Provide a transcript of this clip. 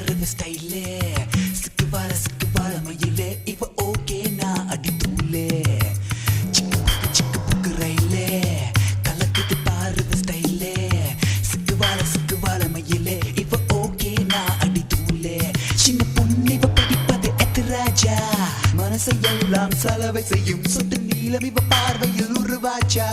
பாருங்க ஸ்டைலே சிக்கு வாழ மயிலே இப்ப ஓகே நான் அடி தூளே சிக்கு புக்கு ரயிலே கலக்குது பாருங்க ஸ்டைலே சிக்கு வாழ மயிலே இப்ப ஓகே நான் அடி தூளே சின்ன பொண்ணு இவ படிப்பது எத்திராஜா மனசை எல்லாம் செலவை செய்யும் சொட்டு நீளம் இவ பார்வையில் உருவாச்சா